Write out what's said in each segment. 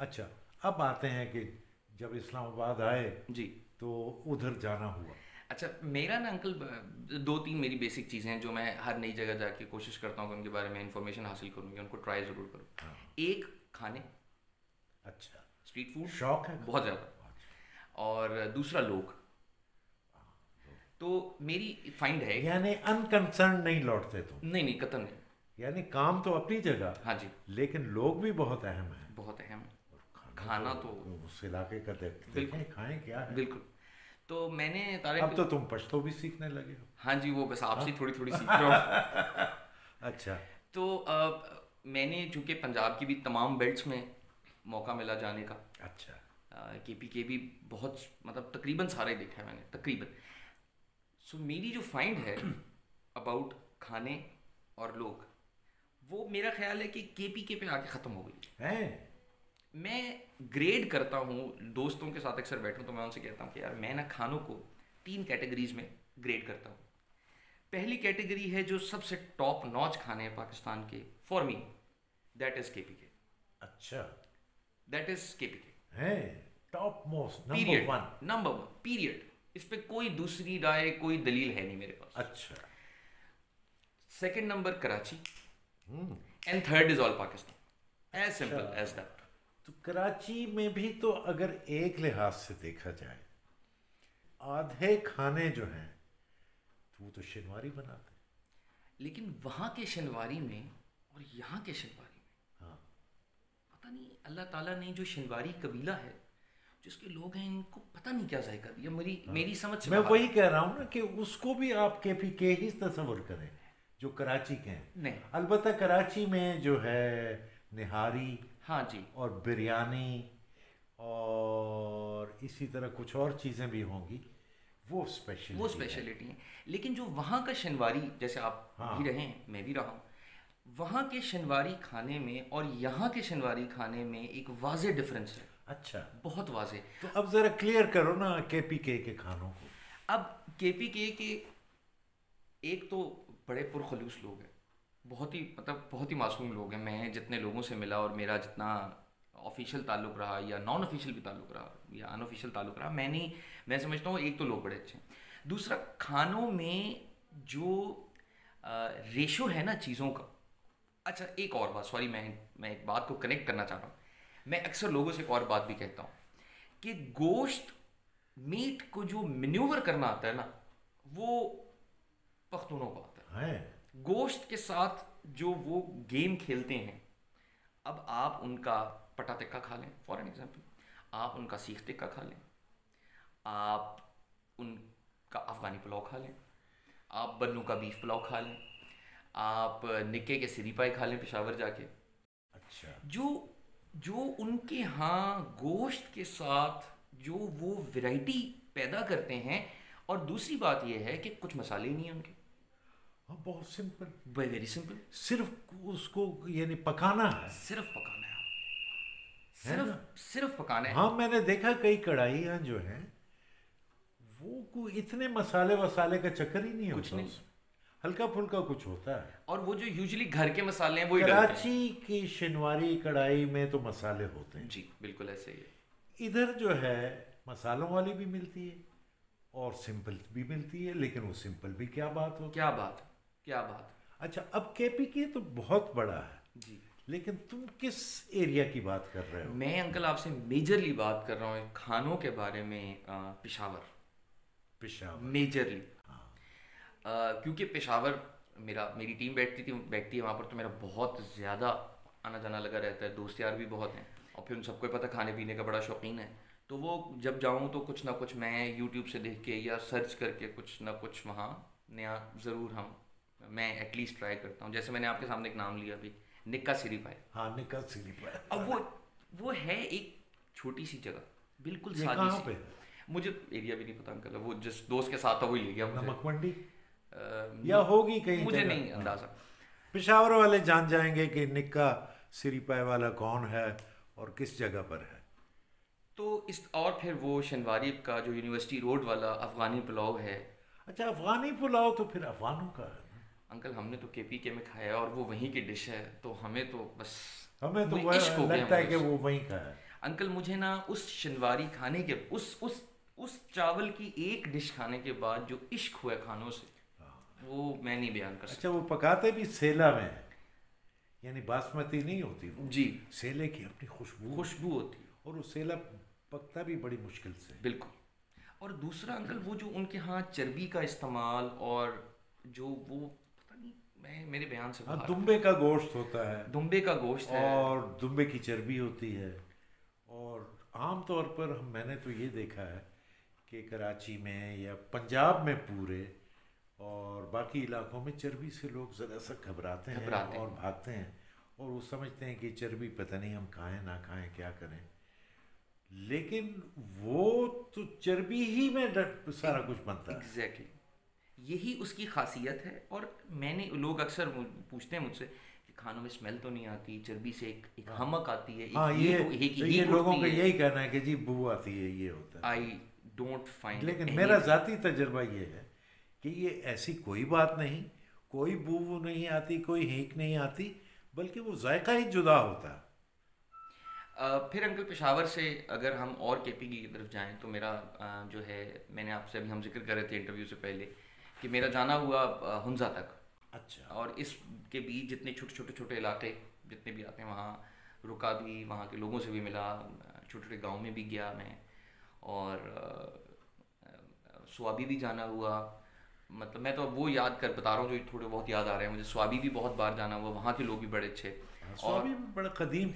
अच्छा, अब आते हैं कि जब इस्लामाबाद आए जी। तो उधर जाना हुआ। अच्छा, मेरा ना अंकल दो तीन मेरी बेसिक चीज़ें हैं जो मैं हर नई जगह जाके कोशिश करता हूँ कि उनके बारे में इंफॉर्मेशन हासिल करूँ या उनको ट्राई ज़रूर करूँ। हाँ। एक, खाने, अच्छा, स्ट्रीट फूड, शौक है बहुत खाने ज़्यादा। का। अच्छा। और दूसरा लोग। हाँ, तो मेरी फाइंड है। यानी अनकंसर्न नहीं लौटते तुम। नहीं नहीं, कतई नहीं। यानी काम तो अपनी जगह, हाँ जी। लेकिन लोग भी बहुत अहम हैं। बहुत अहम। और खाना खाना तो तो उस इलाके का बिल्कुल। देखें खाएं क्या है। बिल्कुल। तो मैंने तारे अब तो तुम पश्तो भी सीखने लगे हो। हाँ जी, वो बस आपसे हाँ। थोड़ी थोड़ी सीख रहा हूँ। अच्छा। तो मैंने चूंकि पंजाब की भी तमाम बेल्ट्स में मौका मिला जाने का। अच्छा। केपी के भी बहुत, मतलब तकरीबन सारे देखा है मैंने तकरीबन। सो मेरी जो फाइंड है अबाउट खाने और लोग, वो मेरा ख्याल है कि केपी के पे आके ख़त्म हो गई। हैं। मैं ग्रेड करता हूँ, दोस्तों के साथ अक्सर बैठूँ तो मैं उनसे कहता हूँ कि यार मैं ना खानों को तीन कैटेगरीज में ग्रेड करता हूँ। पहली कैटेगरी है जो सबसे टॉप नॉच खाने हैं पाकिस्तान के, for me that is KP के। अच्छा। दैट इज केपी के, हैं। Top most number period. One. Number one, period. इस पे कोई दूसरी राय, कोई दलील है नहीं मेरे पास। अच्छा। Second number Karachi, hmm. And third is all Pakistan, as अच्छा, सिंपल एज दैट। तो कराची में भी तो अगर एक लिहाज से देखा जाए, आधे खाने जो हैं तो वो तो शनिवारी बनाते लेकिन वहाँ के शनवारी में और यहाँ के शनवारी में, हैं। हाँ। पता नहीं अल्लाह ताला ने जो शनवारी कबीला है, जिसके लोग हैं, इनको पता नहीं क्या जायका दिया, मेरी हाँ, मेरी समझ से मैं बाहर वही है। कह रहा हूँ ना कि उसको भी आप केपी के ही तस्वर करें जो कराची के हैं। नहीं। अलबत्ता कराची में जो है निहारी हाँ जी। और बिरयानी और इसी तरह कुछ और चीज़ें भी होंगी, वो वो स्पेशलिटी है। स्पेशलिटी है। लेकिन जो वहाँ का शनवारी, जैसे आप भी हाँ। रहे हैं मैं भी रहा हूँ, वहाँ के शनवारी खाने में और यहाँ के शनवारी खाने में एक वाज़े डिफरेंस है। अच्छा, बहुत वाज़े। तो अब ज़रा क्लियर करो ना केपी के खानों को। अब केपी के एक तो बड़े पुरखलूस लोग हैं, बहुत ही, मतलब बहुत ही मासूम लोग हैं। मैं जितने लोगों से मिला और मेरा जितना ऑफिशियल ताल्लुक़ रहा या नॉन ऑफिशियल भी ताल्लुक़ रहा या अनऑफिशियल ताल्लुक़ रहा, मैं समझता हूँ एक तो लोग बड़े अच्छे हैं। दूसरा, खानों में जो रेशो है ना चीज़ों का। अच्छा, एक और बात, सॉरी, मैं एक बात को कनेक्ट करना चाह रहा हूँ। मैं अक्सर लोगों से एक और बात भी कहता हूँ कि गोश्त, मीट को जो मेन्यूवर करना आता है ना, वो पख्तूनों को आता हैं। है। गोश्त के साथ जो वो गेम खेलते हैं, अब आप उनका पटा टिक्का खा लें फॉर एन एग्जाम्पल, आप उनका सीख टिक्का खा लें, आप उनका अफ़गानी पुलाव खा लें, आप बन्नू का बीफ पुलाव खा लें, आप निक्के के सिरी पाई खा लें पेशावर जाके। अच्छा। जो जो उनके यहाँ गोश्त के साथ जो वो वैरायटी पैदा करते हैं, और दूसरी बात यह है कि कुछ मसाले ही नहीं हैं उनके। हाँ, बहुत सिंपल। Very simple. सिर्फ उसको यानी पकाना है। सिर्फ पकाना है। है ना। सिर्फ पकाना है। हाँ, मैंने देखा कई कढ़ाइयाँ जो हैं वो इतने मसाले वसाले का चक्कर ही नहीं कुछ होता नहीं। उसमें। हल्का फुल्का कुछ होता है। और वो जो यूजुअली घर के मसाले हैं वही डलते हैं। कराची की शनिवारी कढ़ाई में तो मसाले होते हैं। जी बिल्कुल ऐसे ही है। इधर जो है मसालों वाली भी मिलती है और सिंपल भी मिलती है, लेकिन वो सिंपल भी क्या बात होती क्या बात, क्या बात। है। अच्छा, अब केपी के तो बहुत बड़ा है, जी। लेकिन तुम किस एरिया की बात कर रहे हो। मैं अंकल आपसे मेजरली बात कर रहा हूँ खानों के बारे में, पेशावर। पेशावर। मेजरली हाँ। क्योंकि पेशावर, मेरी टीम बैठती है वहाँ पर, तो मेरा बहुत ज़्यादा आना जाना लगा रहता है, दोस्त यार भी बहुत हैं, और फिर उन सबको ही पता खाने पीने का बड़ा शौकीन है। तो वो जब जाऊँ तो कुछ ना कुछ मैं यूट्यूब से देख के या सर्च करके कुछ ना कुछ वहाँ नया ज़रूर मैं एटलीस्ट ट्राई करता हूँ। जैसे मैंने आपके सामने एक नाम लिया अभी, निक्का सिरी पाए। हाँ, निकल सिरी पर। अब वो है एक छोटी सी जगह, बिल्कुल ये सादी कहाँ सी। पे है? मुझे एरिया भी नहीं पता अंकल, वो जिस दोस्त के साथ था वही ले गया मुझे। नमक मंडी अ, या होगी कहीं मुझे जगह। नहीं हाँ। अंदाज़ा। पेशावर वाले जान जाएंगे कि निक्का सिरीपाई वाला कौन है और किस जगह पर है। तो और फिर वो शनवारी का जो यूनिवर्सिटी रोड वाला अफ़गानी पुलाव है। अच्छा, अफगानी पुलाव तो फिर अफगानों का है ना। अंकल हमने तो केपी के में खाया और वो वहीं की डिश है, तो हमें तो बस हमें तो वो वह इश्क हो गया लगता है हमें कि उससे। वो वहीं का है। अंकल मुझे ना उस शनवारी खाने के उस चावल की एक डिश खाने के बाद जो इश्क हुआ खानों से, वो मैं नहीं बयान कर अच्छा, सकता। वो पकाते भी सेला में है, यानी बासमती नहीं होती वो, जी, सेले की अपनी खुशबू, खुशबू होती है, और वो सेला पकता भी बड़ी मुश्किल से। बिल्कुल। और दूसरा अंकल वो जो उनके यहाँ चर्बी का इस्तेमाल, और जो वो पता नहीं, मैं मेरे बयान से हाँ, बाहर, दुम्बे का गोश्त होता है, दुम्बे का गोश्त है, और दुम्बे की चर्बी होती है। और आम तौर पर मैंने तो ये देखा है कि कराची में या पंजाब में पूरे और बाकी इलाकों में चर्बी से लोग ज़रा सा घबराते हैं और भागते हैं, और वो समझते हैं कि चर्बी पता नहीं हम खाएं ना खाएं क्या करें, लेकिन वो तो चर्बी ही में सारा कुछ बनता है। एग्जैक्टली, यही उसकी खासियत है। और मैंने, लोग अक्सर पूछते हैं मुझसे कि खानों में स्मेल तो नहीं आती, चर्बी से एक हमक आती है, हाँ, ये लोगों का यही कहना है कि जी बू आती है, ये होता है। आई डोंट फाइंड, लेकिन मेरा ज़ाती तजर्बा ये है कि ये ऐसी कोई बात नहीं, कोई बू नहीं आती, कोई हींक नहीं आती, बल्कि वो जायका ही जुदा होता है। फिर अंकल पेशावर से अगर हम और केपी की तरफ जाएं तो मेरा जो है, मैंने आपसे अभी हम जिक्र कर रहे थे इंटरव्यू से पहले कि मेरा जाना हुआ हुंजा तक। अच्छा। और इसके बीच जितने छोटे छोटे इलाके जितने भी आते हैं वहाँ रुका भी, वहाँ के लोगों से भी मिला, छोटे छोटे गाँव में भी गया मैं, और स्वाबी भी जाना हुआ। मतलब मैं तो वो याद कर बता रहा हूँ जो थोड़े बहुत याद आ रहे हैं मुझे। स्वाबी भी बहुत बार जाना हुआ, वहाँ के लोग भी बड़े अच्छे, स्वाबी में बड़ा कदीम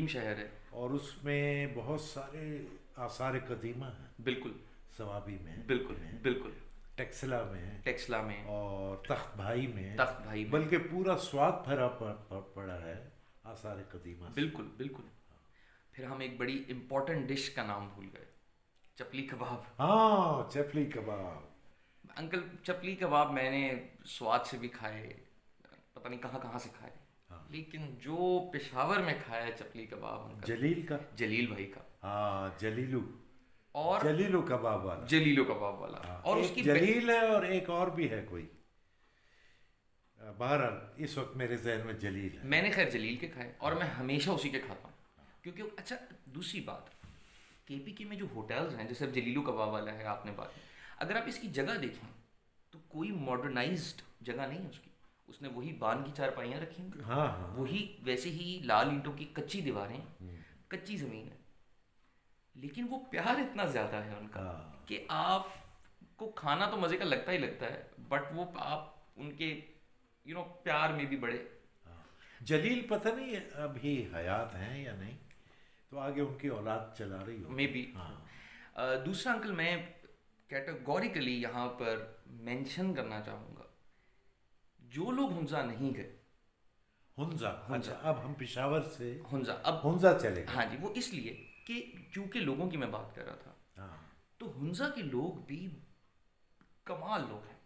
शहर है, और उसमें बहुत सारे आसार कदीमा हैं। बिल्कुल, स्वाबी में, बिल्कुल टेक्सला में और तख्त भाई में, बल्कि पूरा स्वाद भरा पड़ा है आसार कदीमा से। बिल्कुल। फिर हम एक बड़ी इम्पोर्टेंट डिश का नाम भूल गए, चपली कबाब। हाँ, चपली कबाब। अंकल चपली कबाब मैंने स्वाद से भी खाए, पता नहीं कहाँ से खाए, लेकिन जो पेशावर में खाया चपली कबाब अंकल, जलील भाई का, हाँ, जलीलू कबाब वाला। हाँ, और उसकी जलील है और एक और भी है कोई, बहरहाल इस वक्त मेरे जहन में जलील है। मैंने खैर जलील के खाए और मैं हमेशा उसी के खाता हूँ, क्योंकि अच्छा दूसरी बात, केपीके में जो होटल्स हैं, जैसे अब जलीलू कबाब वाला है आपने बात, अगर आप इसकी जगह देखें तो कोई मॉडर्नाइज्ड जगह नहीं है उसकी, उसने वही बान की चारपाइयाँ रखी हैं, हाँ, वही वैसे ही लाल ईंटों की कच्ची दीवारें, कच्ची ज़मीन है, लेकिन वो प्यार इतना ज़्यादा है उनका कि आपको खाना तो मज़े का लगता ही लगता है, बट वो आप उनके प्यार में भी बड़े। जलील पता नहीं अभी हयात हैं या नहीं, तो आगे उनकी औलाद चला रही हो मे बी। दूसरा अंकल मैं कैटेगोरिकली यहाँ पर मेंशन करना चाहूँगा, जो लोग हुंजा नहीं गए, हुंजा। अच्छा, अब हम पेशावर से हुंजा चले। हाँ जी, वो इसलिए कि क्योंकि लोगों की मैं बात कर रहा था, तो हुंजा के लोग भी कमाल लोग हैं,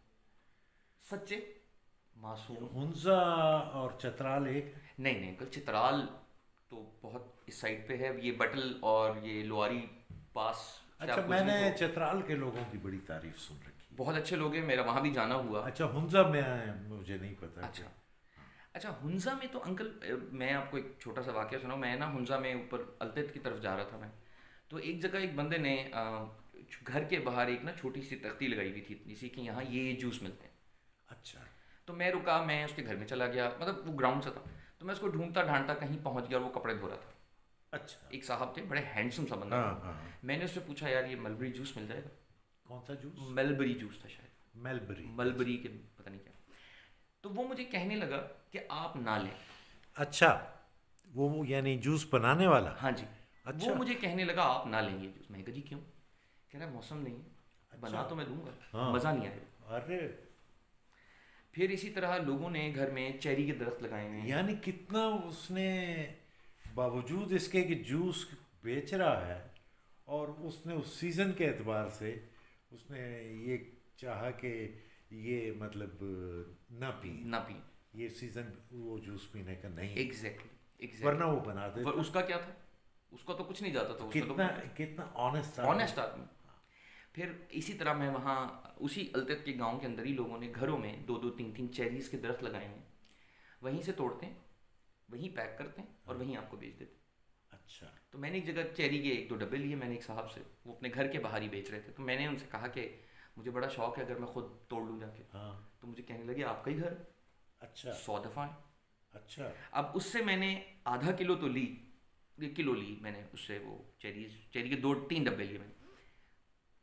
सच्चे मासूम। हुंजा और चतराल एक नहीं अंकल, चित्राल तो बहुत इस साइड पे है, ये बटल और ये लोहारी पास। अच्छा, मैंने चतराल के लोगों की बड़ी तारीफ सुन रखी, बहुत अच्छे लोग हैं, मेरा वहाँ भी जाना हुआ। अच्छा, हुंजा में मुझे नहीं पता। अच्छा हुंजा में तो अंकल मैं आपको एक छोटा सा वाकया सुनाऊं। मैं ना हुंजा में ऊपर अल्तेत की तरफ जा रहा था मैं, तो एक जगह एक बंदे ने घर के बाहर एक ना छोटी सी तख्ती लगाई हुई थी, जिससे कि यहाँ ये जूस मिलते हैं। अच्छा, तो मैं रुका, मैं उसके घर में चला गया, मतलब वो ग्राउंड से था, तो मैं उसको ढूंढता ढांढता कहीं पहुंच गया और वो कपड़े धो रहा था। अच्छा, एक साहब थे, बड़े हैंडसम सा बंदा। मैंने उससे पूछा, यार ये मलबरी जूस मिल जाएगा? कौन सा जूस? मलबरी जूस था शायद, मलबरी के पता नहीं क्या। तो वो मुझे कहने लगा कि आप ना लें। अच्छा, वो यानी जूस बनाने वाला? हाँ जी। अच्छा, वो मुझे कहने लगा आप ना लेंगे जूस। मैं कहा जी क्यों? कह रहा मौसम नहीं है। अच्छा, बना तो मैं दूंगा, मज़ा नहीं आएगा। अरे, फिर इसी तरह लोगों ने घर में चेरी के दरख्त लगाए हैं। यानी कितना उसने, बावजूद इसके कि जूस बेच रहा है, और उसने उस सीज़न के एतबार से उसने ये चाहा कि ये मतलब ना पी ये सीज़न वो जूस पीने का नहीं। एग्जैक्टली। वरना वो बना दे। उसका क्या था, उसका तो कुछ नहीं जाता था। कितना ऑनेस्ट आदमी। फिर इसी तरह मैं वहाँ उसी अल्तेत के गांव के अंदर ही लोगों ने घरों में 2-2, 3-3 चेरीज़ के दरख्त लगाए हैं, वहीं से तोड़ते हैं, वहीं पैक करते हैं और वहीं आपको बेच देते हैं। अच्छा। तो मैंने एक जगह चेरी के 1-2 डब्बे लिए मैंने एक साहब से, वो अपने घर के बाहर ही बेच रहे थे। तो मैंने उनसे कहा कि मुझे बड़ा शौक है अगर मैं खुद तोड़ लूँ जाके। हाँ। तो मुझे कहने लगे आपका ही घर, अच्छा। 100 दफ़ा। अच्छा। अब उससे मैंने आधा किलो तो ली, 1 किलो ली मैंने उससे, वो चेरी के 2-3 डब्बे लिए मैंने।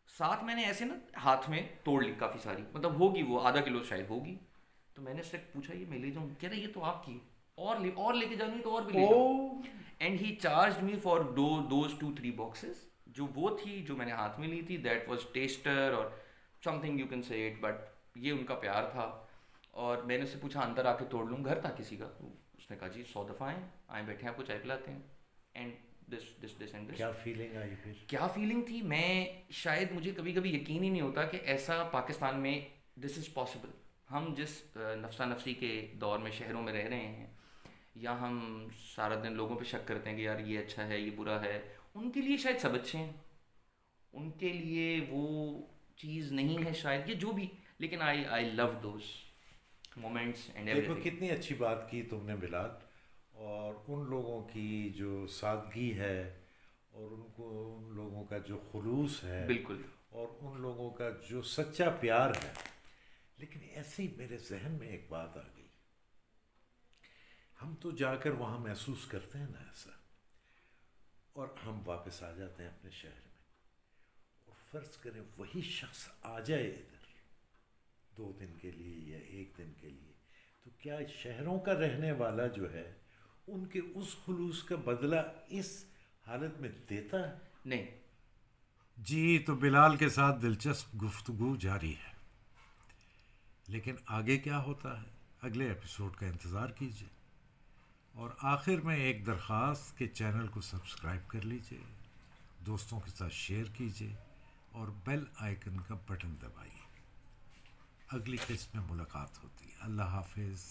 साथ मैंने ऐसे ना हाथ में तोड़ ली काफ़ी सारी, मतलब होगी वो आधा किलो शायद होगी। तो मैंने उससे पूछा ये मैं ले जाऊँ, कह रहा ये तो आपकी, और लेके जानी तो और भी ले जाओ। ओ। And he charge me for those 2-3 boxes. जो वो थी जो मैंने हाथ में ली थी, दैट वाज टेस्टर और something you can say it, but ये उनका प्यार था। और मैंने उससे पूछा अंदर आके तोड़ लूँ, घर था किसी का। तो उसने कहा जी 100 दफ़ा आए बैठे हैं, आपको चाय पिलाते हैं। And this and this. क्या फीलिंग आई फिर? क्या फीलिंग थी, मैं शायद, मुझे कभी कभी यकीन ही नहीं होता कि ऐसा पाकिस्तान में दिस इज़ पॉसिबल। हम जिस नफसा नफसी के दौर में शहरों में रह रहे हैं, या हम सारा दिन लोगों पे शक करते हैं कि यार ये अच्छा है ये बुरा है, उनके लिए शायद सब अच्छे हैं, उनके लिए वो चीज़ नहीं है शायद, ये जो भी। लेकिन I love those moments and देखो एवरीथिंग। कितनी अच्छी बात की तुमने बिलाल, और उन लोगों की जो सादगी है, और उन लोगों का जो खुलूस है, बिल्कुल। और उन लोगों का जो सच्चा प्यार है। लेकिन ऐसे ही मेरे जहन में एक बात आ गई, हम तो जाकर वहाँ महसूस करते हैं ना ऐसा, और हम वापस आ जाते हैं अपने शहर में, और फ़र्ज़ करें वही शख्स आ जाए इधर 2 दिन के लिए या 1 दिन के लिए, तो क्या शहरों का रहने वाला जो है उनके उस खुलूस का बदला इस हालत में देता है? नहीं। जी, तो बिलाल के साथ दिलचस्प गुफ्तगू जारी है, लेकिन आगे क्या होता है अगले एपिसोड का इंतज़ार कीजिए। और आखिर में एक दरख्वास्त के चैनल को सब्सक्राइब कर लीजिए, दोस्तों के साथ शेयर कीजिए, और बेल आइकन का बटन दबाइए। अगली किस्त में मुलाकात होती है। अल्लाह हाफिज़।